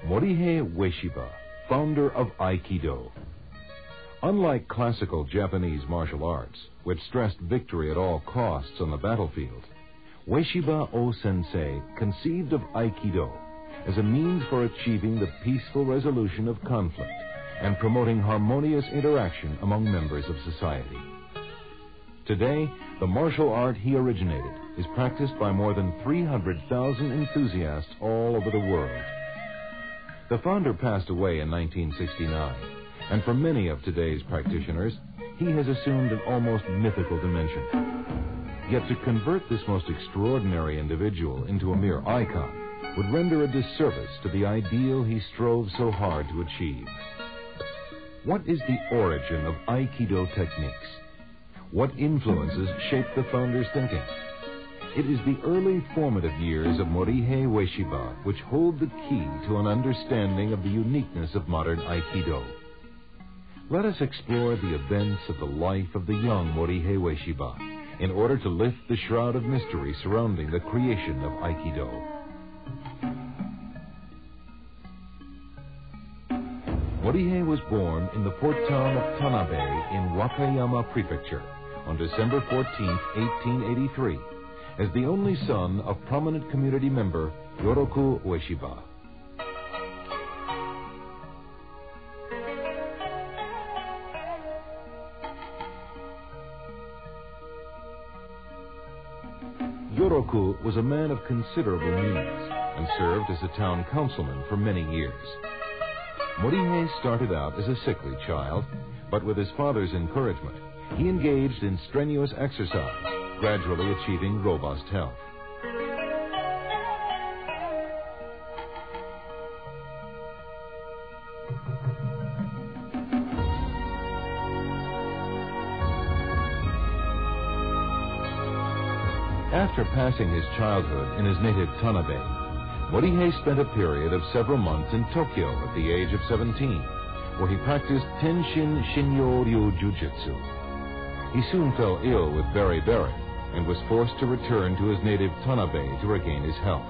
Morihei Ueshiba, founder of Aikido. Unlike classical Japanese martial arts, which stressed victory at all costs on the battlefield, Ueshiba O-sensei conceived of Aikido as a means for achieving the peaceful resolution of conflict and promoting harmonious interaction among members of society. Today, the martial art he originated is practiced by more than 300,000 enthusiasts all over the world. The founder passed away in 1969, and for many of today's practitioners, he has assumed an almost mythical dimension. Yet to convert this most extraordinary individual into a mere icon would render a disservice to the ideal he strove so hard to achieve. What is the origin of Aikido techniques? What influences shaped the founder's thinking? It is the early formative years of Morihei Ueshiba which hold the key to an understanding of the uniqueness of modern Aikido. Let us explore the events of the life of the young Morihei Ueshiba in order to lift the shroud of mystery surrounding the creation of Aikido. Morihei was born in the port town of Tanabe in Wakayama Prefecture on December 14, 1883, as the only son of prominent community member Yoroku Ueshiba. Yoroku was a man of considerable means and served as a town councilman for many years. Morihei started out as a sickly child, but with his father's encouragement, he engaged in strenuous exercise, gradually achieving robust health. After passing his childhood in his native Tanabe, Morihei spent a period of several months in Tokyo at the age of 17, where he practiced Tenshin Shinyo-ryu Jujutsu. He soon fell ill with beriberi and was forced to return to his native Tanabe to regain his health.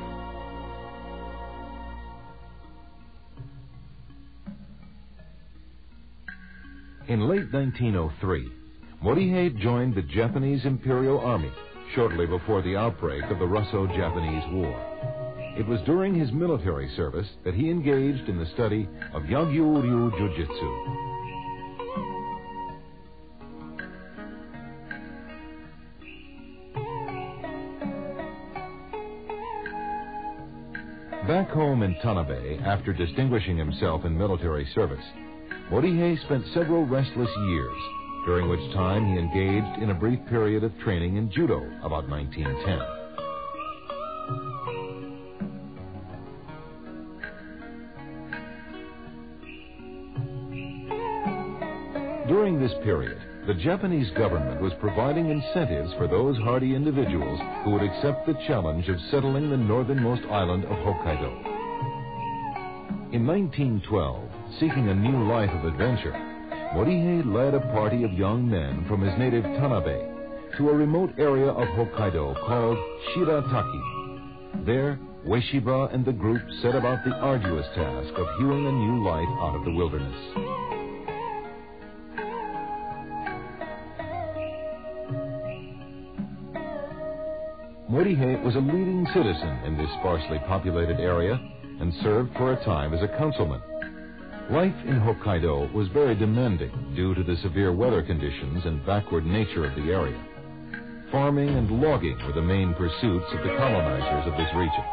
In late 1903, Morihei joined the Japanese Imperial Army shortly before the outbreak of the Russo-Japanese War. It was during his military service that he engaged in the study of Yagyu-ryu Jujutsu. Back home in Tanabe, after distinguishing himself in military service, Morihei spent several restless years, during which time he engaged in a brief period of training in judo about 1910. During this period, the Japanese government was providing incentives for those hardy individuals who would accept the challenge of settling the northernmost island of Hokkaido. In 1912, seeking a new life of adventure, Morihei led a party of young men from his native Tanabe to a remote area of Hokkaido called Shirataki. There, Ueshiba and the group set about the arduous task of hewing a new life out of the wilderness. Morihei was a leading citizen in this sparsely populated area and served for a time as a councilman. Life in Hokkaido was very demanding due to the severe weather conditions and backward nature of the area. Farming and logging were the main pursuits of the colonizers of this region.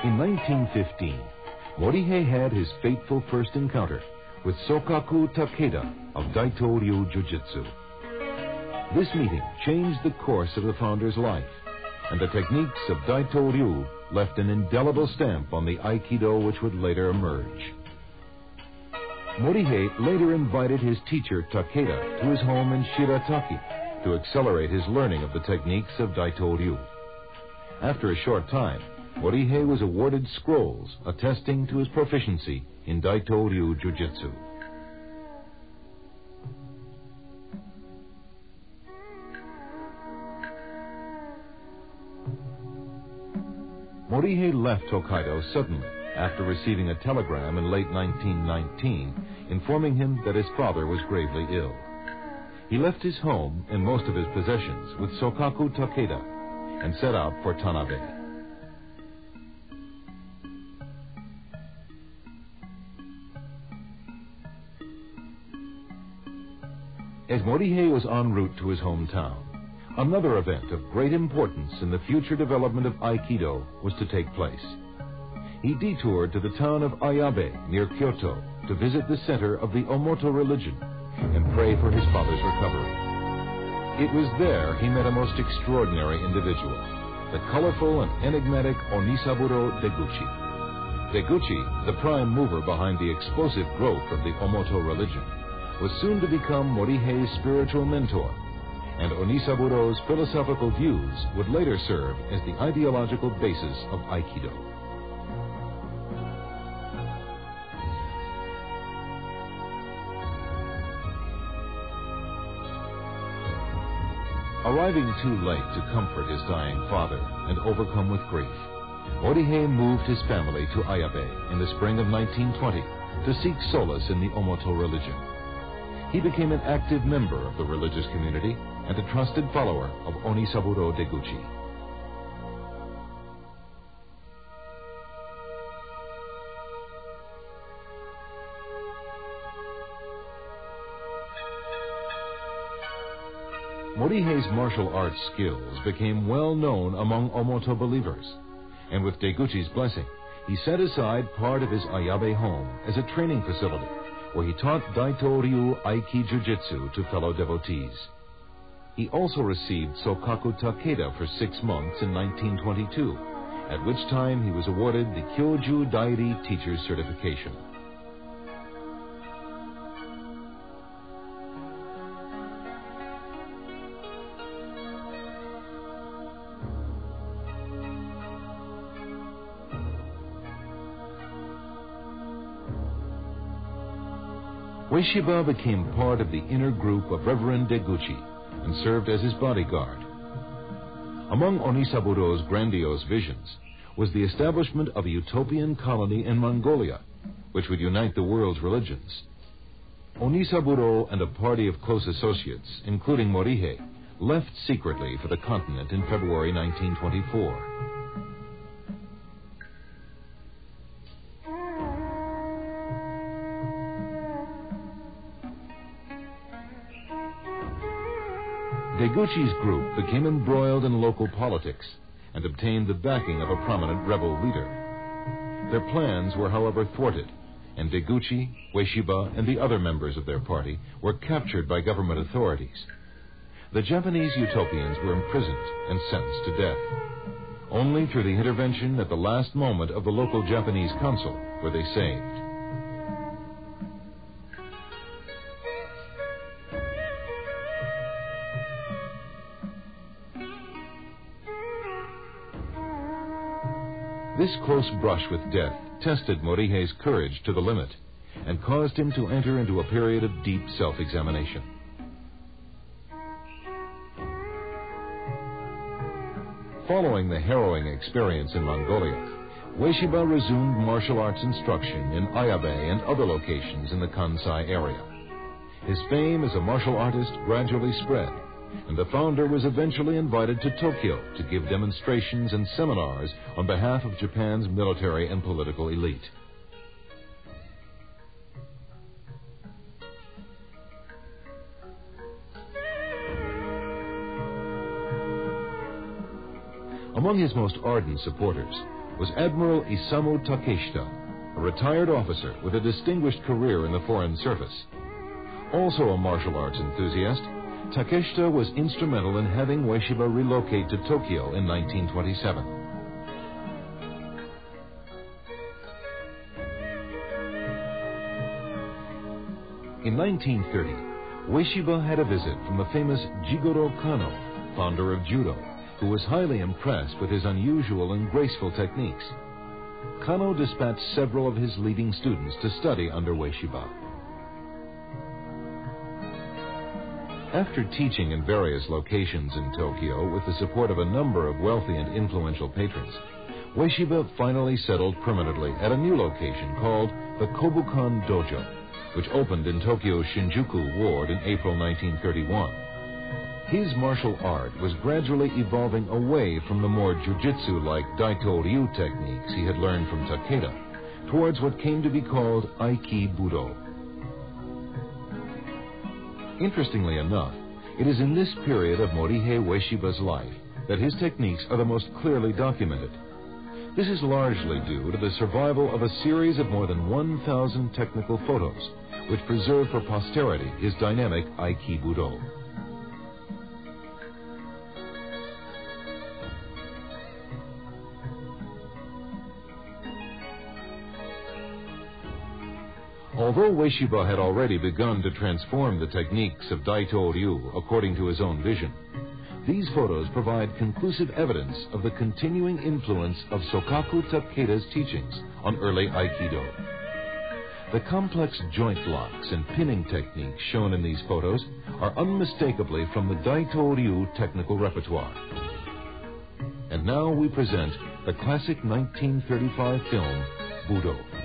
In 1915, Morihei had his fateful first encounter with Sokaku Takeda of Daito-ryu Jujutsu. This meeting changed the course of the founder's life, and the techniques of Daito-ryu left an indelible stamp on the Aikido which would later emerge. Morihei later invited his teacher Takeda to his home in Shirataki to accelerate his learning of the techniques of Daito-ryu. After a short time, Morihei was awarded scrolls attesting to his proficiency in Daito-ryu Jiu-Jitsu. Morihei left Hokkaido suddenly after receiving a telegram in late 1919 informing him that his father was gravely ill. He left his home and most of his possessions with Sokaku Takeda and set out for Tanabe. As Morihei was en route to his hometown, another event of great importance in the future development of Aikido was to take place. He detoured to the town of Ayabe near Kyoto to visit the center of the Omoto religion and pray for his father's recovery. It was there he met a most extraordinary individual, the colorful and enigmatic Onisaburo Deguchi. Deguchi, the prime mover behind the explosive growth of the Omoto religion, was soon to become Morihei's spiritual mentor, and Onisaburo's philosophical views would later serve as the ideological basis of Aikido. Arriving too late to comfort his dying father and overcome with grief, Morihei moved his family to Ayabe in the spring of 1920 to seek solace in the Omoto religion. He became an active member of the religious community and a trusted follower of Onisaburo Deguchi. Morihei's martial arts skills became well known among Omoto believers, and with Deguchi's blessing, he set aside part of his Ayabe home as a training facility where he taught Daito-ryu Aiki Jiu-Jitsu to fellow devotees. He also received Sokaku Takeda for 6 months in 1922, at which time he was awarded the Kyoju Dairi Teacher's Certification. Ueshiba became part of the inner group of Reverend Deguchi and served as his bodyguard. Among Onisaburo's grandiose visions was the establishment of a utopian colony in Mongolia, which would unite the world's religions. Onisaburo and a party of close associates, including Morihei, left secretly for the continent in February 1924. Deguchi's group became embroiled in local politics and obtained the backing of a prominent rebel leader. Their plans were, however, thwarted, and Deguchi, Ueshiba, and the other members of their party were captured by government authorities. The Japanese utopians were imprisoned and sentenced to death. Only through the intervention at the last moment of the local Japanese consul were they saved. This close brush with death tested Morihei's courage to the limit and caused him to enter into a period of deep self-examination. Following the harrowing experience in Mongolia, Ueshiba resumed martial arts instruction in Ayabe and other locations in the Kansai area. His fame as a martial artist gradually spread, and the founder was eventually invited to Tokyo to give demonstrations and seminars on behalf of Japan's military and political elite. Among his most ardent supporters was Admiral Isamu Takeshita, a retired officer with a distinguished career in the Foreign Service. Also a martial arts enthusiast, Takeshita was instrumental in having Ueshiba relocate to Tokyo in 1927. In 1930, Ueshiba had a visit from the famous Jigoro Kano, founder of judo, who was highly impressed with his unusual and graceful techniques. Kano dispatched several of his leading students to study under Ueshiba. After teaching in various locations in Tokyo with the support of a number of wealthy and influential patrons, Ueshiba finally settled permanently at a new location called the Kobukan Dojo, which opened in Tokyo's Shinjuku ward in April 1931. His martial art was gradually evolving away from the more jujitsu-like Daito-ryu techniques he had learned from Takeda towards what came to be called Aiki Budo. Interestingly enough, it is in this period of Morihei Ueshiba's life that his techniques are the most clearly documented. This is largely due to the survival of a series of more than 1,000 technical photos, which preserve for posterity his dynamic Aiki Budo. Although Ueshiba had already begun to transform the techniques of Daito-ryu according to his own vision, these photos provide conclusive evidence of the continuing influence of Sokaku Takeda's teachings on early Aikido. The complex joint locks and pinning techniques shown in these photos are unmistakably from the Daito-ryu technical repertoire. And now we present the classic 1935 film, Budo.